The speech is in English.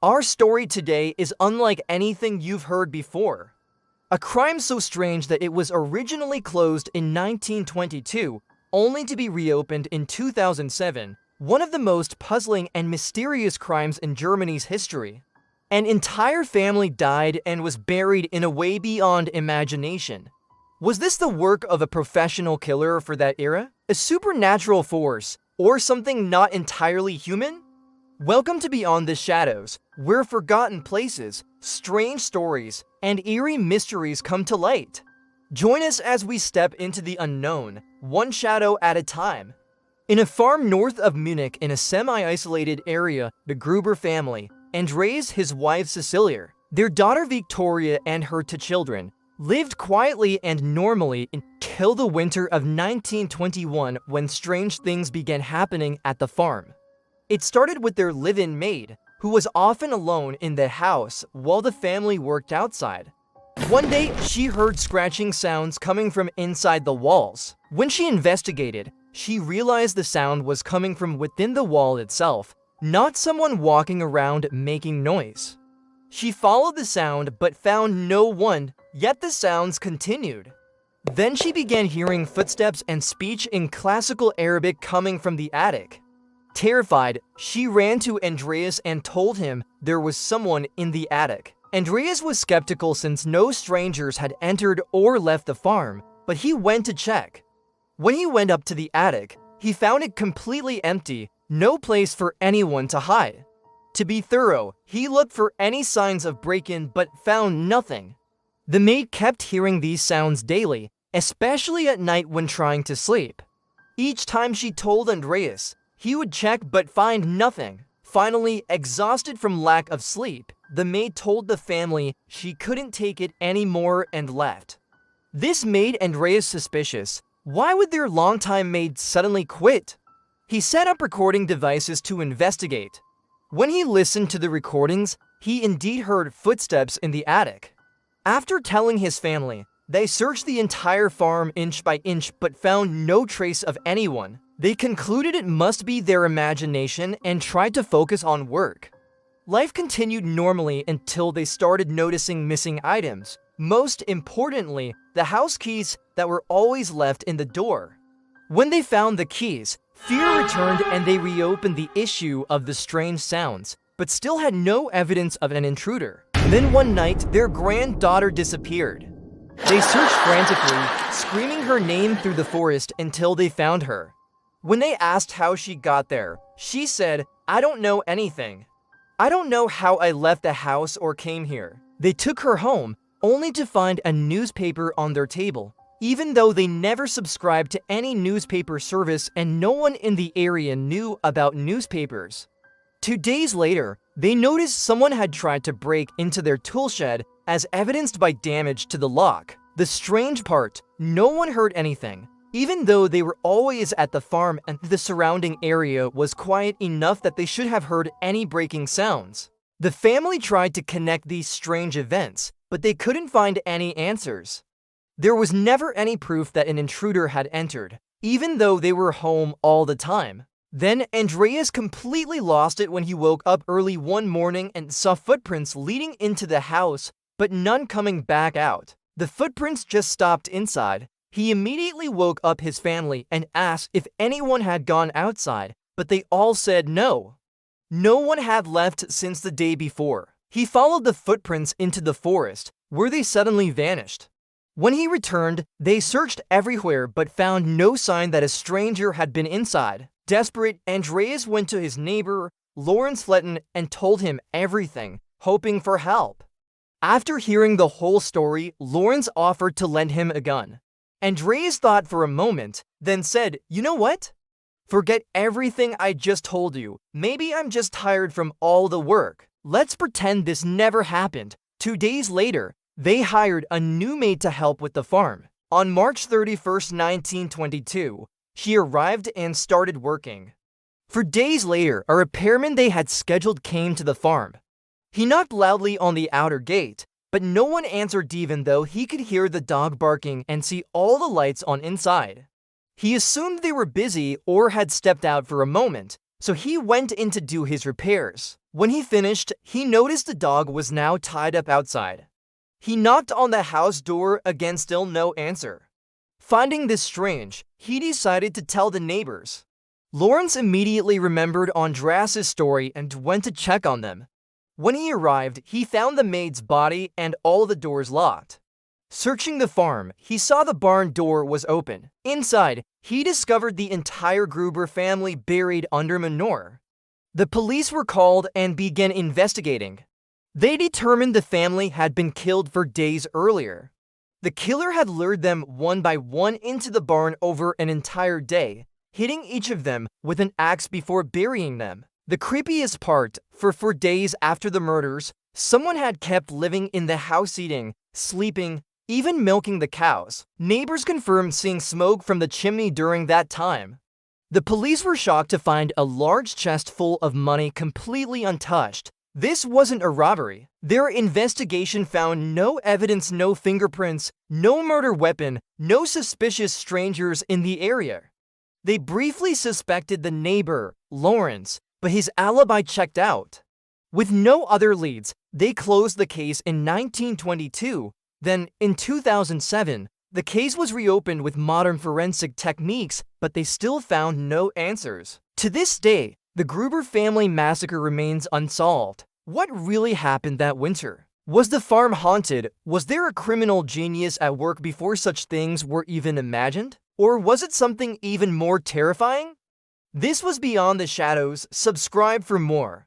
Our story today is unlike anything you've heard before. A crime so strange that it was originally closed in 1922, only to be reopened in 2007, one of the most puzzling and mysterious crimes in Germany's history. An entire family died and was buried in a way beyond imagination. Was this the work of a professional killer for that era? A supernatural force? Or something not entirely human? Welcome to Beyond the Shadows, where forgotten places, strange stories, and eerie mysteries come to light. Join us as we step into the unknown, one shadow at a time. In a farm north of Munich in a semi-isolated area, the Gruber family, Andreas, his wife Cecilia, their daughter Victoria, and her two children, lived quietly and normally until the winter of 1921 when strange things began happening at the farm. It started with their live-in maid, who was often alone in the house while the family worked outside. One day, she heard scratching sounds coming from inside the walls. When she investigated, she realized the sound was coming from within the wall itself, not someone walking around making noise. She followed the sound but found no one, yet the sounds continued. Then she began hearing footsteps and speech in classical Arabic coming from the attic. Terrified, she ran to Andreas and told him there was someone in the attic. Andreas was skeptical since no strangers had entered or left the farm, but he went to check. When he went up to the attic, he found it completely empty, no place for anyone to hide. To be thorough, he looked for any signs of break-in but found nothing. The maid kept hearing these sounds daily, especially at night when trying to sleep. Each time she told Andreas, he would check but find nothing. Finally, exhausted from lack of sleep, the maid told the family she couldn't take it anymore and left. This made Andreas suspicious. Why would their longtime maid suddenly quit? He set up recording devices to investigate. When he listened to the recordings, he indeed heard footsteps in the attic. After telling his family, they searched the entire farm inch by inch but found no trace of anyone. They concluded it must be their imagination and tried to focus on work. Life continued normally until they started noticing missing items. Most importantly, the house keys that were always left in the door. When they found the keys, fear returned and they reopened the issue of the strange sounds, but still had no evidence of an intruder. Then one night, their granddaughter disappeared. They searched frantically, screaming her name through the forest until they found her. When they asked how she got there, she said, "I don't know anything. I don't know how I left the house or came here." They took her home, only to find a newspaper on their table, even though they never subscribed to any newspaper service and no one in the area knew about newspapers. 2 days later, they noticed someone had tried to break into their tool shed, as evidenced by damage to the lock. The strange part, no one heard anything. Even though they were always at the farm and the surrounding area was quiet enough that they should have heard any breaking sounds. The family tried to connect these strange events, but they couldn't find any answers. There was never any proof that an intruder had entered, even though they were home all the time. Then Andreas completely lost it when he woke up early one morning and saw footprints leading into the house, but none coming back out. The footprints just stopped inside. He immediately woke up his family and asked if anyone had gone outside, but they all said no. No one had left since the day before. He followed the footprints into the forest, where they suddenly vanished. When he returned, they searched everywhere but found no sign that a stranger had been inside. Desperate, Andreas went to his neighbor, Lawrence Fletton, and told him everything, hoping for help. After hearing the whole story, Lawrence offered to lend him a gun. Andreas thought for a moment, then said, "You know what? Forget everything I just told you. Maybe I'm just tired from all the work. Let's pretend this never happened." 2 days later, they hired a new maid to help with the farm. On March 31st, 1922, she arrived and started working. For days later, a repairman they had scheduled came to the farm. He knocked loudly on the outer gate, but no one answered even though he could hear the dog barking and see all the lights on inside. He assumed they were busy or had stepped out for a moment, so he went in to do his repairs. When he finished, he noticed the dog was now tied up outside. He knocked on the house door, again still no answer. Finding this strange, he decided to tell the neighbors. Lawrence immediately remembered Andreas's story and went to check on them. When he arrived, he found the maid's body and all the doors locked. Searching the farm, he saw the barn door was open. Inside, he discovered the entire Gruber family buried under manure. The police were called and began investigating. They determined the family had been killed for days earlier. The killer had lured them one by one into the barn over an entire day, hitting each of them with an axe before burying them. The creepiest part, for days after the murders, someone had kept living in the house, eating, sleeping, even milking the cows. Neighbors confirmed seeing smoke from the chimney during that time. The police were shocked to find a large chest full of money completely untouched. This wasn't a robbery. Their investigation found no evidence, no fingerprints, no murder weapon, no suspicious strangers in the area. They briefly suspected the neighbor, Lawrence, but his alibi checked out. With no other leads, they closed the case in 1922. Then, in 2007, the case was reopened with modern forensic techniques, but they still found no answers. To this day, the Gruber family massacre remains unsolved. What really happened that winter? Was the farm haunted? Was there a criminal genius at work before such things were even imagined? Or was it something even more terrifying? This was Beyond the Shadows. Subscribe for more.